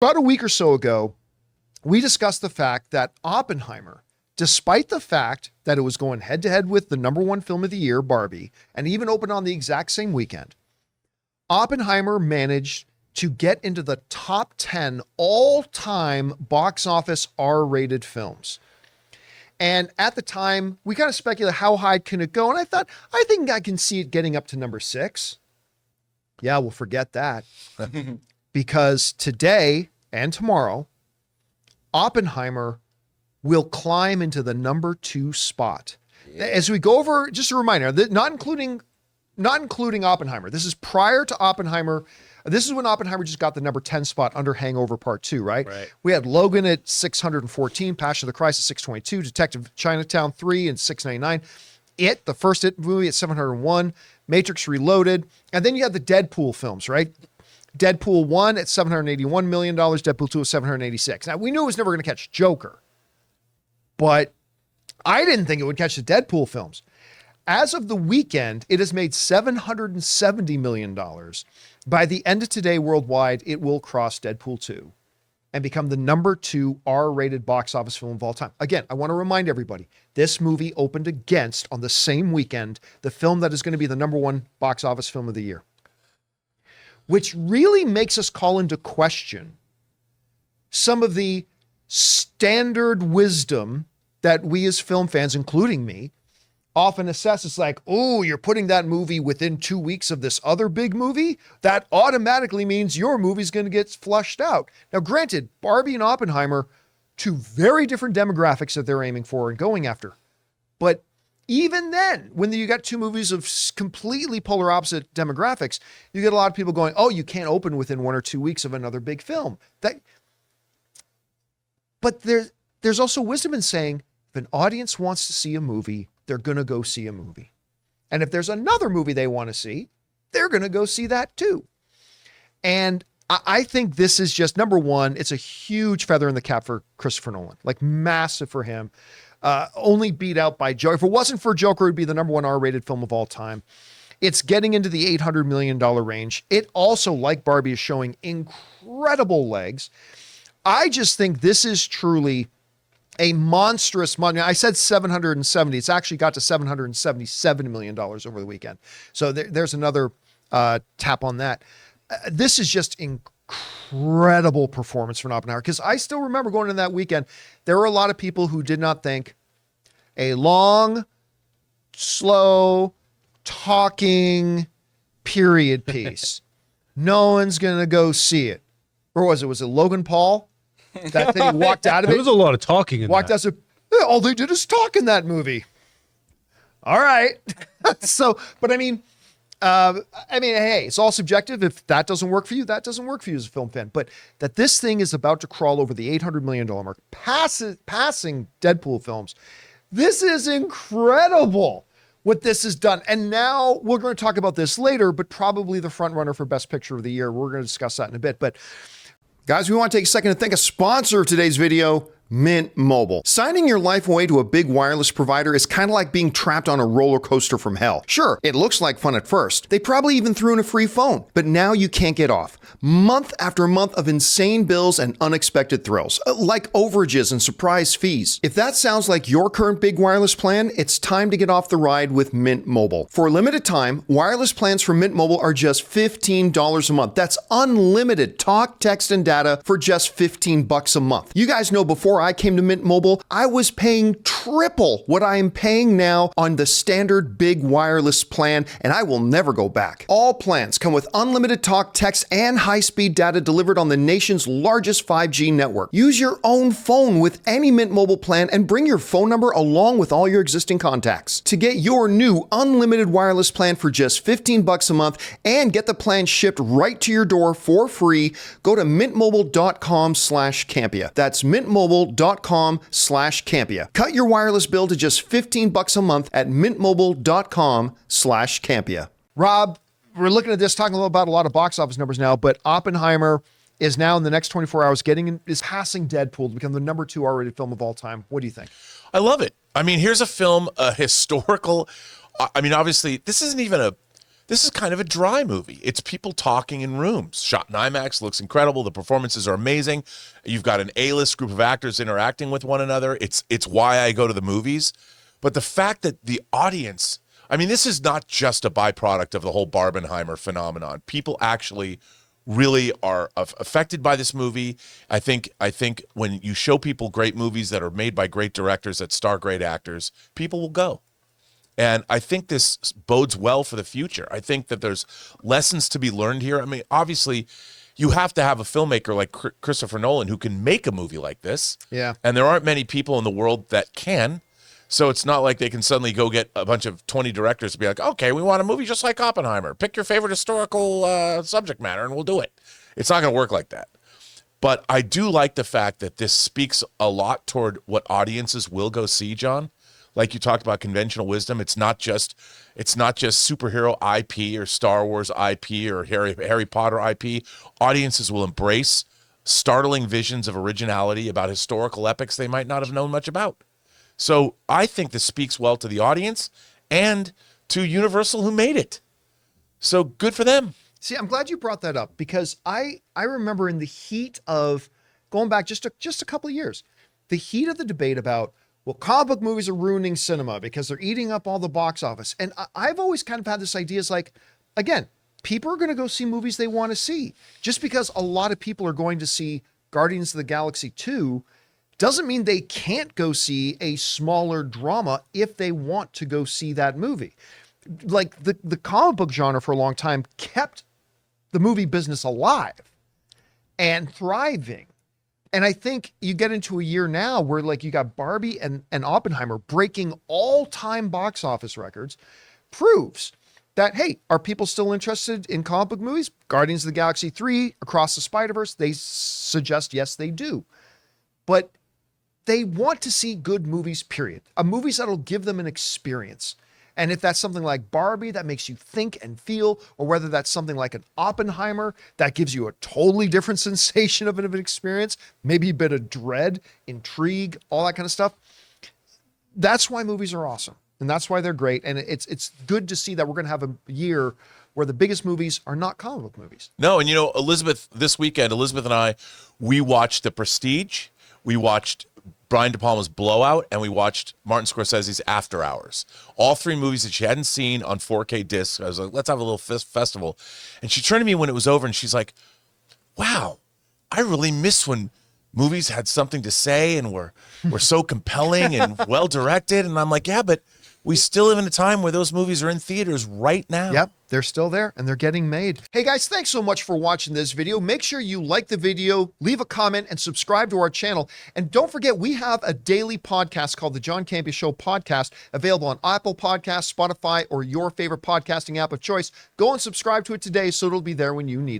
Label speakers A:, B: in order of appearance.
A: About a week or so ago, we discussed the fact that Oppenheimer, despite the fact that it was going head to head with the number one film of the year, Barbie, and even opened on the exact same weekend, Oppenheimer managed to get into the top 10 all-time box office R-rated films. And at the time, we kind of speculated how high can it go? And I thought, I think I can see it getting up to number 6. Yeah, we'll forget that. Because today and tomorrow, Oppenheimer will climb into the number 2 spot. Yeah. As we go over, just a reminder, not including Oppenheimer. This is prior to Oppenheimer. This is when Oppenheimer just got the number 10 spot under Hangover Part 2, right? We had Logan at 614, Passion of the Christ at 622, Detective Chinatown 3 and 699, It, the first It movie at 701, Matrix Reloaded, and then you have the Deadpool films, right? Deadpool 1 at $781 million, Deadpool 2 at 786. Now, we knew it was never going to catch Joker, but I didn't think it would catch the Deadpool films. As of the weekend, it has made $770 million. By the end of today worldwide, it will cross Deadpool 2 and become the number 2 R-rated box office film of all time. Again, I want to remind everybody, this movie opened against, on the same weekend, the film that is going to be the number 1 box office film of the year, which really makes us call into question some of the standard wisdom that we as film fans, including me, often assess. It's like, oh, you're putting that movie within 2 weeks of this other big movie? That automatically means your movie's going to get flushed out. Now, granted, Barbie and Oppenheimer, 2 very different demographics that they're aiming for and going after. But even then, when you got 2 movies of completely polar opposite demographics, you get a lot of people going, oh, you can't open within 1 or 2 weeks of another big film. But there's also wisdom in saying, if an audience wants to see a movie, they're going to go see a movie. And if there's another movie they want to see, they're going to go see that too. And I think this is just, number one, it's a huge feather in the cap for Christopher Nolan, like massive for him. Only beat out by Joker. If it wasn't for Joker, it would be the number 1 R-rated film of all time. It's getting into the $800 million range. It also, like Barbie, is showing incredible legs. I just think this is truly a monstrous money. I said 770. It's actually got to $777 million over the weekend. So there's another tap on that. This is just incredible performance from Oppenheimer, because I still remember going in that weekend, there were a lot of people who did not think a long, slow, talking period piece, no one's going to go see it. Or was it Logan Paul? That thing, he walked out of it.
B: There was a lot of talking in
A: walked
B: that.
A: Out, said, all they did is talk in that movie. All right. So, but I mean, hey, it's all subjective. If that doesn't work for you, that doesn't work for you as a film fan. But that this thing is about to crawl over the $800 million mark, passing Deadpool films. This is incredible what this has done. And now we're going to talk about this later, but probably the front runner for Best Picture of the Year. We're going to discuss that in a bit. But guys, we want to take a second to thank a sponsor of today's video, Mint Mobile. Signing your life away to a big wireless provider is kind of like being trapped on a roller coaster from hell. Sure, it looks like fun at first. They probably even threw in a free phone, but now you can't get off. Month after month of insane bills and unexpected thrills, like overages and surprise fees. If that sounds like your current big wireless plan, it's time to get off the ride with Mint Mobile. For a limited time, wireless plans from Mint Mobile are just $15 a month. That's unlimited talk, text, and data for just $15 a month. You guys know, before I came to Mint Mobile, I was paying triple what I am paying now on the standard big wireless plan, and I will never go back. All plans come with unlimited talk, text, and high-speed data delivered on the nation's largest 5G network. Use your own phone with any Mint Mobile plan and bring your phone number along with all your existing contacts. To get your new unlimited wireless plan for just $15 a month and get the plan shipped right to your door for free, go to mintmobile.com/Campea. That's mintmobile.com/Campea. Cut your wireless bill to just $15 a month at mintmobile.com/Campea. Rob, we're looking at this, talking about a lot of box office numbers now, but Oppenheimer is now in the next 24 hours is passing Deadpool to become the number 2 R-rated film of all time. What do you think?
C: I love it. I mean, here's a film, a historical. I mean, obviously, this isn't even
B: This is kind of a dry movie. It's people talking in rooms. Shot in IMAX, looks incredible. The performances are amazing. You've got an A-list group of actors interacting with one another. It's why I go to the movies. But the fact that the audience, I mean, this is not just a byproduct of the whole Barbenheimer phenomenon. People actually really are affected by this movie. I think when you show people great movies that are made by great directors that star great actors, people will go. And I think this bodes well for the future. I think that there's lessons to be learned here. I mean, obviously, you have to have a filmmaker like Christopher Nolan who can make a movie like this.
A: Yeah.
B: And there aren't many people in the world that can. So it's not like they can suddenly go get a bunch of 20 directors to be like, okay, we want a movie just like Oppenheimer. Pick your favorite historical subject matter and we'll do it. It's not going to work like that. But I do like the fact that this speaks a lot toward what audiences will go see, John. Like you talked about conventional wisdom, it's not just superhero IP or Star Wars IP or Harry Potter IP. Audiences will embrace startling visions of originality about historical epics they might not have known much about. So I think this speaks well to the audience and to Universal who made it. So good for them.
A: See, I'm glad you brought that up because I remember in the heat of going back just a couple of years, the heat of the debate about, well, comic book movies are ruining cinema because they're eating up all the box office. And I've always kind of had this idea is like, again, people are going to go see movies they want to see. Just because a lot of people are going to see Guardians of the Galaxy 2 doesn't mean they can't go see a smaller drama if they want to go see that movie. Like the comic book genre for a long time kept the movie business alive and thriving. And I think you get into a year now where like you got Barbie and Oppenheimer breaking all-time box office records, proves that, hey, are people still interested in comic book movies? Guardians of the Galaxy 3, Across the Spider-Verse, they suggest yes, they do. But they want to see good movies, period. Movies that'll give them an experience. And if that's something like Barbie that makes you think and feel, or whether that's something like an Oppenheimer that gives you a totally different sensation of an experience, maybe a bit of dread, intrigue, all that kind of stuff. That's why movies are awesome. And that's why they're great. And it's good to see that we're going to have a year where the biggest movies are not comic book movies.
B: No, and you know, Elizabeth, this weekend, Elizabeth and I, we watched The Prestige. We watched Brian De Palma's Blowout, and we watched Martin Scorsese's After Hours. All three movies that she hadn't seen on 4K discs. I was like, let's have a little festival. And she turned to me when it was over, and she's like, wow, I really miss when movies had something to say and were so compelling and well-directed. And I'm like, yeah, but we still live in a time where those movies are in theaters right now.
A: Yep, they're still there and they're getting made. Hey guys, thanks so much for watching this video. Make sure you like the video, leave a comment, and subscribe to our channel. And don't forget, we have a daily podcast called the John Campea Show podcast, available on Apple Podcasts, Spotify, or your favorite podcasting app of choice. Go and subscribe to it today so it'll be there when you need it.